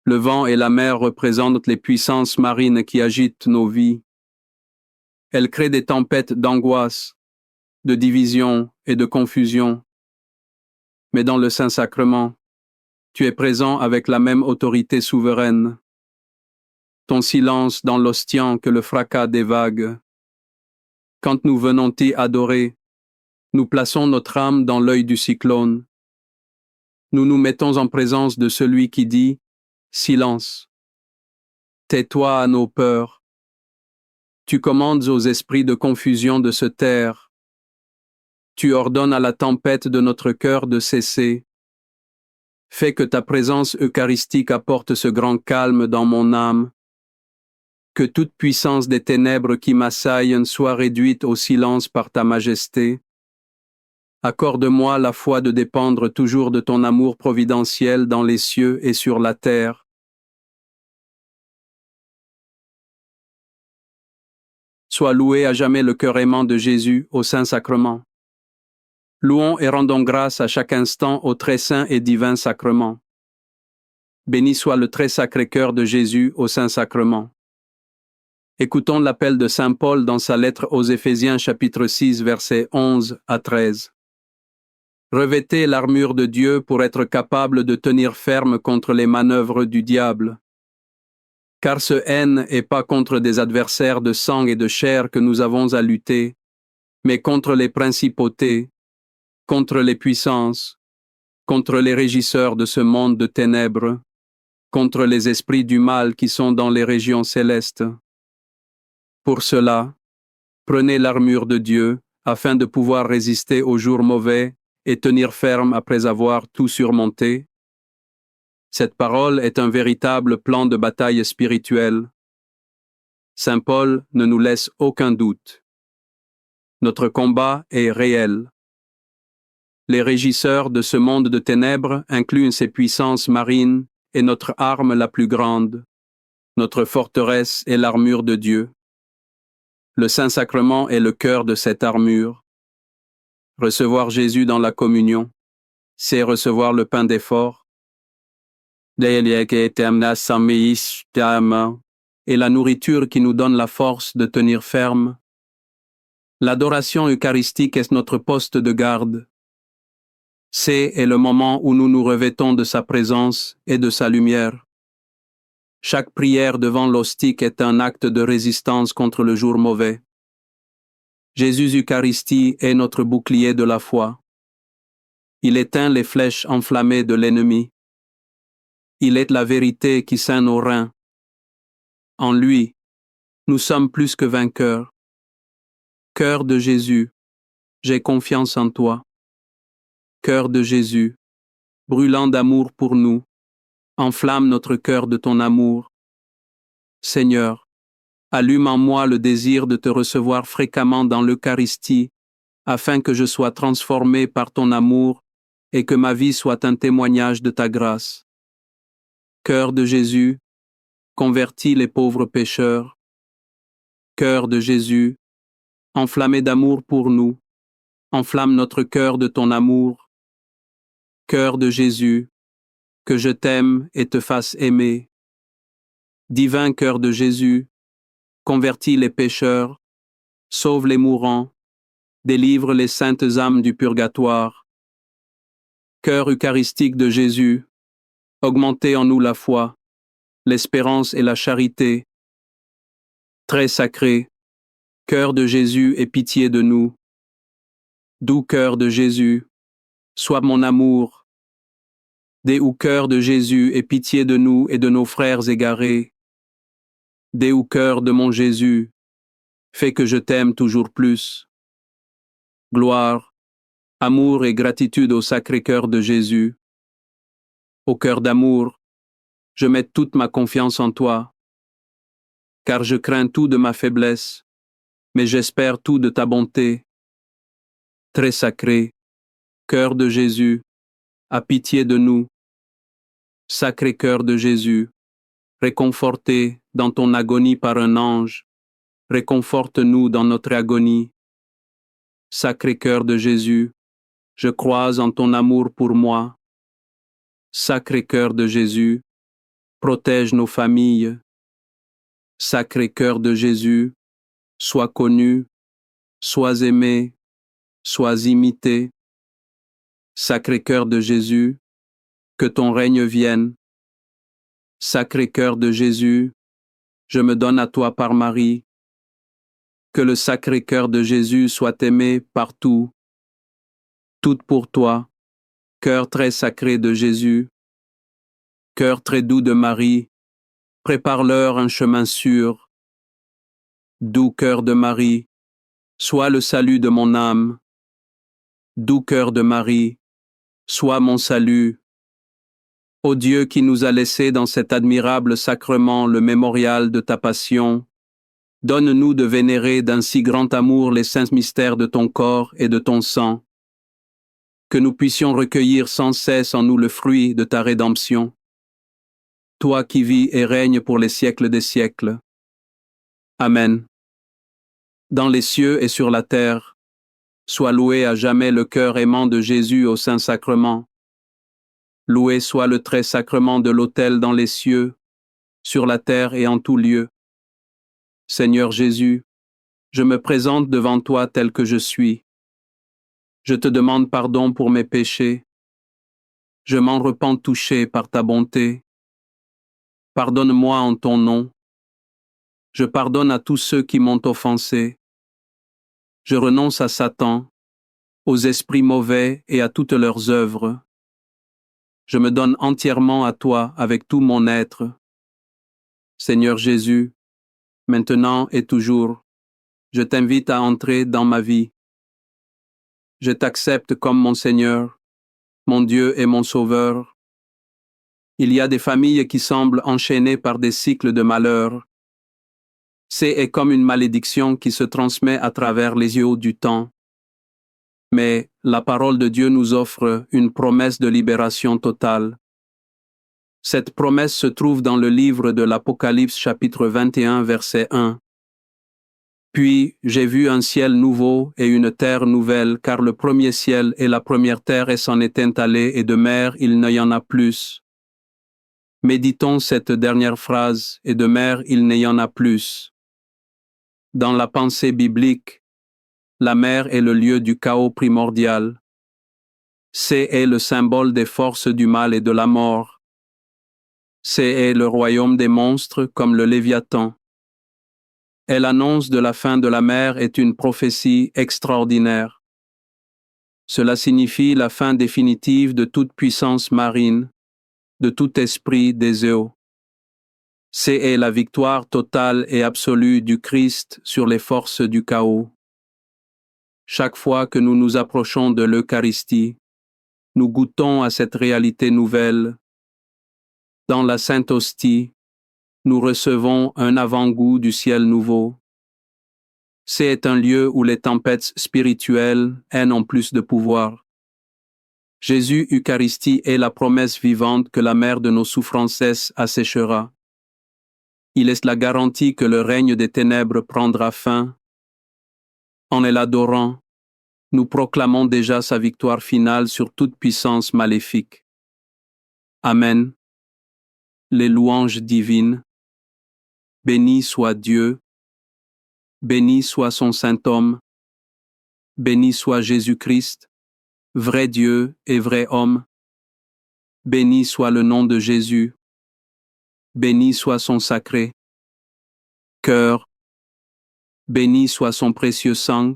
S1: Le vent et la mer représentent les puissances marines qui agitent nos vies. Elles créent des tempêtes d'angoisse, de division et de confusion. Mais dans le Saint-Sacrement, tu es présent avec la même autorité souveraine. Ton silence dans l'Ostien que le fracas des vagues. Quand nous venons t'y adorer, nous plaçons notre âme dans l'œil du cyclone. Nous nous mettons en présence de celui qui dit « Silence ». Tais-toi à nos peurs. Tu commandes aux esprits de confusion de se taire. Tu ordonnes à la tempête de notre cœur de cesser. Fais que ta présence eucharistique apporte ce grand calme dans mon âme. Que toute puissance des ténèbres qui m'assaillent soit réduite au silence par ta majesté. Accorde-moi la foi de dépendre toujours de ton amour providentiel dans les cieux et sur la terre. Sois loué à jamais le cœur aimant de Jésus au Saint-Sacrement. Louons et rendons grâce à chaque instant au très saint et divin sacrement. Béni soit le très sacré cœur de Jésus au Saint-Sacrement. Écoutons l'appel de Saint Paul dans sa lettre aux Éphésiens chapitre 6 versets 11 à 13. Revêtez l'armure de Dieu pour être capable de tenir ferme contre les manœuvres du diable. Car ce haine n'est pas contre des adversaires de sang et de chair que nous avons à lutter, mais contre les principautés, contre les puissances, contre les régisseurs de ce monde de ténèbres, contre les esprits du mal qui sont dans les régions célestes. Pour cela, prenez l'armure de Dieu afin de pouvoir résister aux jours mauvais et tenir ferme après avoir tout surmonté. Cette parole est un véritable plan de bataille spirituelle. Saint Paul ne nous laisse aucun doute. Notre combat est réel. Les régisseurs de ce monde de ténèbres incluent ces puissances marines et notre arme la plus grande. Notre forteresse est l'armure de Dieu. Le Saint-Sacrement est le cœur de cette armure. Recevoir Jésus dans la communion, c'est recevoir le pain d'effort. Et la nourriture qui nous donne la force de tenir ferme. L'adoration eucharistique est notre poste de garde. C'est le moment où nous nous revêtons de sa présence et de sa lumière. Chaque prière devant l'hostie est un acte de résistance contre le jour mauvais. Jésus Eucharistie est notre bouclier de la foi. Il éteint les flèches enflammées de l'ennemi. Il est la vérité qui ceint nos reins. En lui, nous sommes plus que vainqueurs. Cœur de Jésus, j'ai confiance en toi. Cœur de Jésus, brûlant d'amour pour nous, enflamme notre cœur de ton amour. Seigneur, allume en moi le désir de te recevoir fréquemment dans l'Eucharistie, afin que je sois transformé par ton amour et que ma vie soit un témoignage de ta grâce. Cœur de Jésus, convertis les pauvres pécheurs. Cœur de Jésus, enflammé d'amour pour nous, enflamme notre cœur de ton amour. Cœur de Jésus, que je t'aime et te fasse aimer. Divin cœur de Jésus, convertis les pécheurs, sauve les mourants, délivre les saintes âmes du purgatoire. Cœur eucharistique de Jésus, augmentez en nous la foi, l'espérance et la charité. Très sacré, cœur de Jésus, aie pitié de nous. Doux cœur de Jésus, sois mon amour. Doux cœur de Jésus, aie pitié de nous et de nos frères égarés. Doux cœur de mon Jésus, fais que je t'aime toujours plus. Gloire, amour et gratitude au Sacré-Cœur de Jésus. Au cœur d'amour, je mets toute ma confiance en toi. car je crains tout de ma faiblesse, mais j'espère tout de ta bonté. Très sacré, cœur de Jésus, aie pitié de nous. Sacré cœur de Jésus, réconforté dans ton agonie par un ange, réconforte-nous dans notre agonie. Sacré cœur de Jésus, je crois en ton amour pour moi. Sacré cœur de Jésus, protège nos familles. Sacré cœur de Jésus, sois connu, sois aimé, sois imité. Sacré cœur de Jésus, que ton règne vienne. Sacré cœur de Jésus, je me donne à toi par Marie. Que le sacré cœur de Jésus soit aimé partout. Tout pour toi, cœur très sacré de Jésus. Cœur très doux de Marie, prépare-leur un chemin sûr. Doux cœur de Marie, sois le salut de mon âme. Doux cœur de Marie, sois mon salut. Ô Dieu qui nous a laissé dans cet admirable sacrement le mémorial de ta passion, donne-nous de vénérer d'un si grand amour les saints mystères de ton corps et de ton sang, que nous puissions recueillir sans cesse en nous le fruit de ta rédemption. Toi qui vis et règnes pour les siècles des siècles. Amen. Dans les cieux et sur la terre, sois loué à jamais le cœur aimant de Jésus au Saint-Sacrement. Loué soit le très sacrement de l'autel dans les cieux, sur la terre et en tout lieu. Seigneur Jésus, je me présente devant toi tel que je suis. Je te demande pardon pour mes péchés. Je m'en repens touché par ta bonté. Pardonne-moi en ton nom. Je pardonne à tous ceux qui m'ont offensé. Je renonce à Satan, aux esprits mauvais et à toutes leurs œuvres. Je me donne entièrement à toi avec tout mon être. Seigneur Jésus, maintenant et toujours, je t'invite à entrer dans ma vie. Je t'accepte comme mon Seigneur, mon Dieu et mon Sauveur. Il y a des familles qui semblent enchaînées par des cycles de malheur. C'est comme une malédiction qui se transmet à travers les yeux du temps. Mais la parole de Dieu nous offre une promesse de libération totale. Cette promesse se trouve dans le livre de l'Apocalypse chapitre 21 verset 1. Puis j'ai vu un ciel nouveau et une terre nouvelle, car le premier ciel et la première terre s'en étaient allés, et de mer il n'y en a plus. Méditons cette dernière phrase, et de mer il n'y en a plus. Dans la pensée biblique, la mer est le lieu du chaos primordial. C'est le symbole des forces du mal et de la mort. C'est le royaume des monstres comme le Léviathan. Et l'annonce de la fin de la mer est une prophétie extraordinaire. Cela signifie la fin définitive de toute puissance marine, de tout esprit des eaux. C'est la victoire totale et absolue du Christ sur les forces du chaos. Chaque fois que nous nous approchons de l'Eucharistie, nous goûtons à cette réalité nouvelle. Dans la Sainte Hostie, nous recevons un avant-goût du ciel nouveau. C'est un lieu où les tempêtes spirituelles ont plus de pouvoir. Jésus Eucharistie est la promesse vivante que la mer de nos souffrances asséchera. Il est la garantie que le règne des ténèbres prendra fin. En l'adorant, nous proclamons déjà sa victoire finale sur toute puissance maléfique. Amen. Les louanges divines. Béni soit Dieu. Béni soit son Saint-Homme. Béni soit Jésus-Christ, vrai Dieu et vrai homme. Béni soit le nom de Jésus. Béni soit son sacré cœur. Béni soit son précieux sang.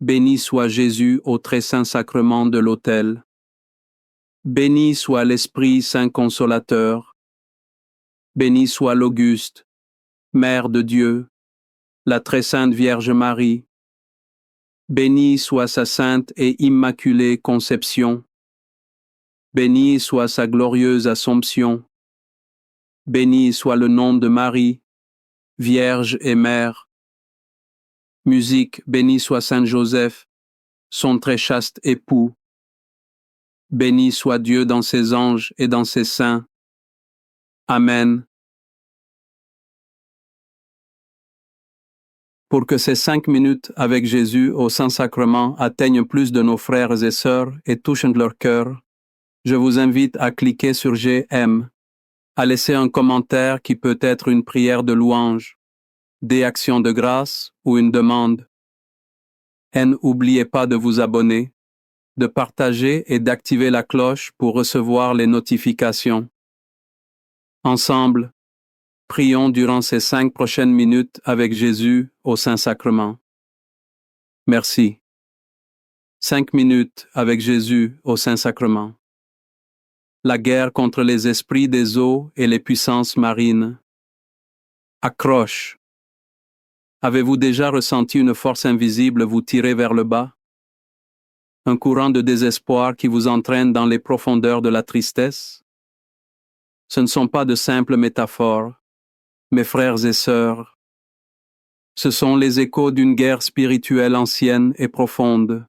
S1: Béni soit Jésus au très saint sacrement de l'autel. Béni soit l'Esprit Saint Consolateur. Béni soit l'Auguste, Mère de Dieu, la très sainte Vierge Marie. Béni soit sa sainte et immaculée conception. Béni soit sa glorieuse Assomption. Béni soit le nom de Marie, Vierge et Mère. Musique, béni soit Saint Joseph, son très chaste époux. Béni soit Dieu dans ses anges et dans ses saints. Amen. Pour que ces 5 minutes avec Jésus au Saint-Sacrement atteignent plus de nos frères et sœurs et touchent leur cœur, je vous invite à cliquer sur j'aime, à laisser un commentaire qui peut être une prière de louange, des actions de grâce ou une demande. Et n'oubliez pas de vous abonner, de partager et d'activer la cloche pour recevoir les notifications. Ensemble, prions durant ces 5 prochaines minutes avec Jésus au Saint-Sacrement. Merci. 5 minutes avec Jésus au Saint-Sacrement. La guerre contre les esprits des eaux et les puissances marines. Accroche. Avez-vous déjà ressenti une force invisible vous tirer vers le bas? Un courant de désespoir qui vous entraîne dans les profondeurs de la tristesse? Ce ne sont pas de simples métaphores, mes frères et sœurs. Ce sont les échos d'une guerre spirituelle ancienne et profonde.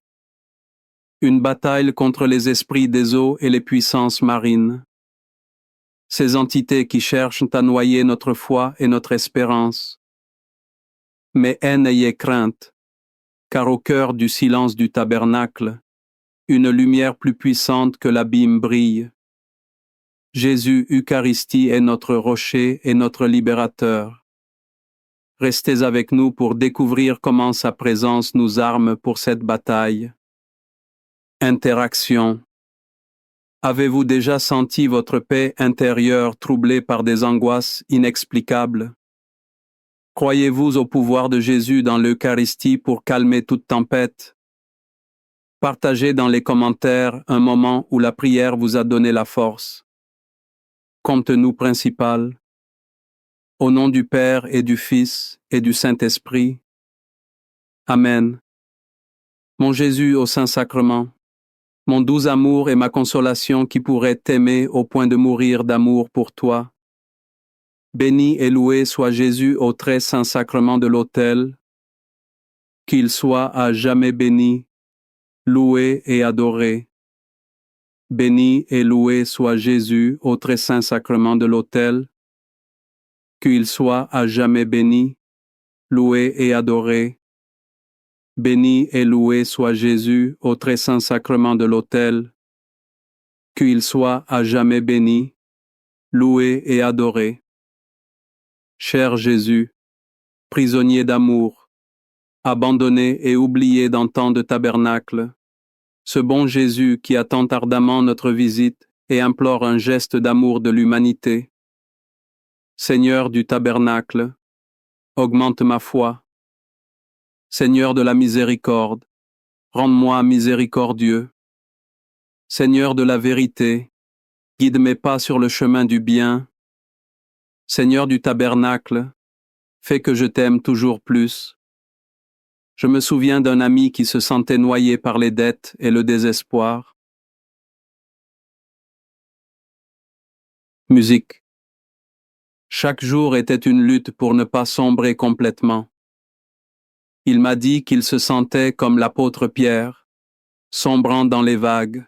S1: Une bataille contre les esprits des eaux et les puissances marines. Ces entités qui cherchent à noyer notre foi et notre espérance. Mais n'ayez crainte, car au cœur du silence du tabernacle, une lumière plus puissante que l'abîme brille. Jésus Eucharistie est notre rocher et notre libérateur. Restez avec nous pour découvrir comment sa présence nous arme pour cette bataille. Interaction. Avez-vous déjà senti votre paix intérieure troublée par des angoisses inexplicables? Croyez-vous au pouvoir de Jésus dans l'Eucharistie pour calmer toute tempête? Partagez dans les commentaires un moment où la prière vous a donné la force. Contenu principal. Au nom du Père et du Fils et du Saint-Esprit. Amen. Mon Jésus au Saint-Sacrement, mon doux amour et ma consolation qui pourrait t'aimer au point de mourir d'amour pour toi. Béni et loué soit Jésus au très saint sacrement de l'autel. Qu'il soit à jamais béni, loué et adoré. Béni et loué soit Jésus au très saint sacrement de l'autel. Qu'il soit à jamais béni, loué et adoré. Béni et loué soit Jésus au très saint sacrement de l'autel. Qu'il soit à jamais béni, loué et adoré. Cher Jésus, prisonnier d'amour, abandonné et oublié dans tant de tabernacles, ce bon Jésus qui attend ardemment notre visite et implore un geste d'amour de l'humanité. Seigneur du tabernacle, augmente ma foi. Seigneur de la miséricorde, rends-moi miséricordieux. Seigneur de la vérité, guide mes pas sur le chemin du bien. Seigneur du tabernacle, fais que je t'aime toujours plus. Je me souviens d'un ami qui se sentait noyé par les dettes et le désespoir. Musique. Chaque jour était une lutte pour ne pas sombrer complètement. Il m'a dit qu'il se sentait comme l'apôtre Pierre, sombrant dans les vagues.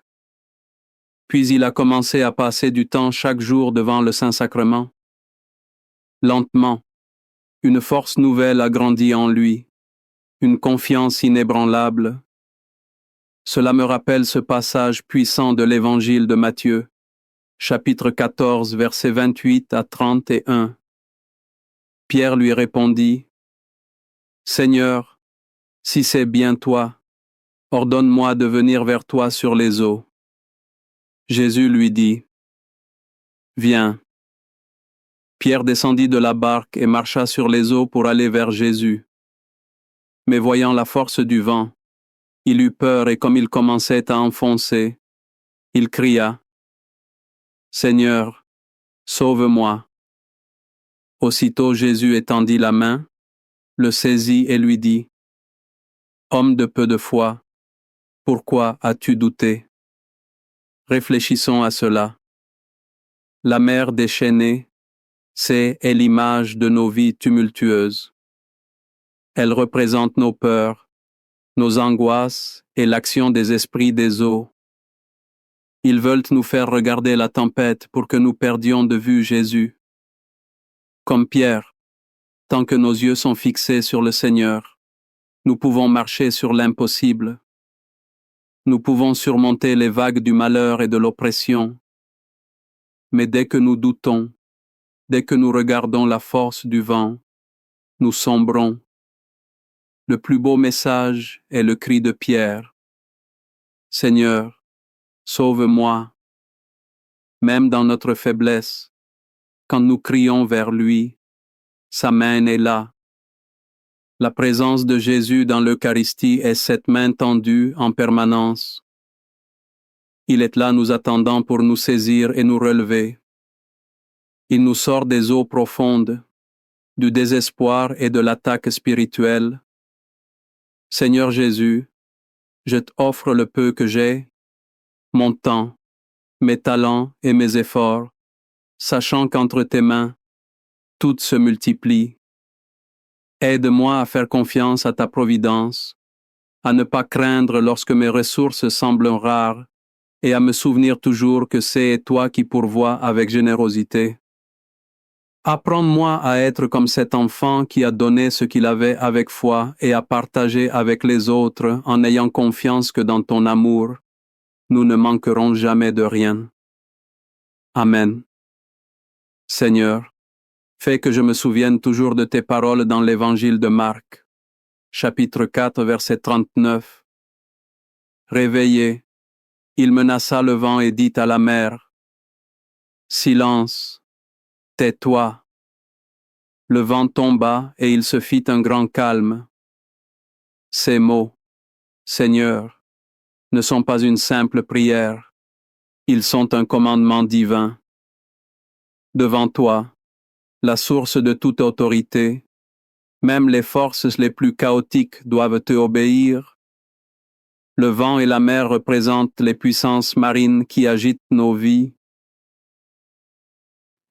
S1: Puis il a commencé à passer du temps chaque jour devant le Saint-Sacrement. Lentement, une force nouvelle a grandi en lui, une confiance inébranlable. Cela me rappelle ce passage puissant de l'Évangile de Matthieu, chapitre 14, versets 28 à 31. Pierre lui répondit, « Seigneur, si c'est bien toi, ordonne-moi de venir vers toi sur les eaux. » Jésus lui dit, « Viens. » Pierre descendit de la barque et marcha sur les eaux pour aller vers Jésus. Mais voyant la force du vent, il eut peur et comme il commençait à enfoncer, il cria, « Seigneur, sauve-moi. » Aussitôt Jésus étendit la main, le saisit et lui dit, « Homme de peu de foi, pourquoi as-tu douté? » Réfléchissons à cela. La mer déchaînée, est l'image de nos vies tumultueuses. Elle représente nos peurs, nos angoisses et l'action des esprits des eaux. Ils veulent nous faire regarder la tempête pour que nous perdions de vue Jésus. Comme Pierre, tant que nos yeux sont fixés sur le Seigneur, nous pouvons marcher sur l'impossible. Nous pouvons surmonter les vagues du malheur et de l'oppression. Mais dès que nous doutons, dès que nous regardons la force du vent, nous sombrons. Le plus beau message est le cri de Pierre. Seigneur, sauve-moi. Même dans notre faiblesse, quand nous crions vers lui, sa main est là. La présence de Jésus dans l'Eucharistie est cette main tendue en permanence. Il est là nous attendant pour nous saisir et nous relever. Il nous sort des eaux profondes, du désespoir et de l'attaque spirituelle. Seigneur Jésus, je t'offre le peu que j'ai, mon temps, mes talents et mes efforts, sachant qu'entre tes mains, tout se multiplie. Aide-moi à faire confiance à ta providence, à ne pas craindre lorsque mes ressources semblent rares, et à me souvenir toujours que c'est toi qui pourvois avec générosité. Apprends-moi à être comme cet enfant qui a donné ce qu'il avait avec foi et à partager avec les autres en ayant confiance que dans ton amour, nous ne manquerons jamais de rien. Amen. Seigneur, fais que je me souvienne toujours de tes paroles dans l'Évangile de Marc, chapitre 4, verset 39. Réveillé, il menaça le vent et dit à la mer, « Silence, tais-toi. » Le vent tomba et il se fit un grand calme. Ces mots, Seigneur, ne sont pas une simple prière, ils sont un commandement divin. Devant toi, la source de toute autorité, même les forces les plus chaotiques doivent te obéir. Le vent et la mer représentent les puissances marines qui agitent nos vies.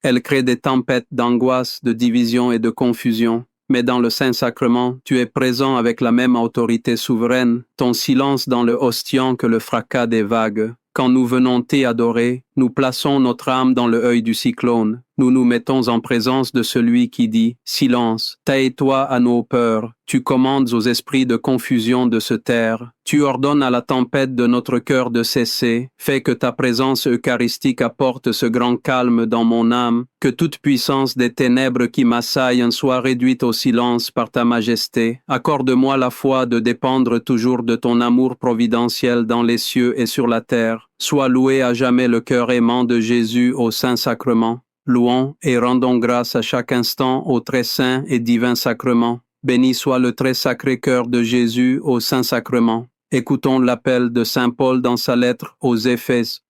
S1: Elles créent des tempêtes d'angoisse, de division et de confusion. Mais dans le Saint-Sacrement, tu es présent avec la même autorité souveraine, ton silence dans le ostion que le fracas des vagues. Quand nous venons t'adorer, nous plaçons notre âme dans le œil du cyclone. Nous nous mettons en présence de celui qui dit « Silence, tais-toi à nos peurs, tu commandes aux esprits de confusion de se taire, tu ordonnes à la tempête de notre cœur de cesser, fais que ta présence eucharistique apporte ce grand calme dans mon âme, que toute puissance des ténèbres qui m'assaillent soit réduite au silence par ta majesté. Accorde-moi la foi de dépendre toujours de ton amour providentiel dans les cieux et sur la terre. Sois loué à jamais le cœur aimant de Jésus au Saint-Sacrement. Louons et rendons grâce à chaque instant au très saint et divin sacrement. Béni soit le très sacré cœur de Jésus au Saint-Sacrement. Écoutons l'appel de Saint Paul dans sa lettre aux Éphèses.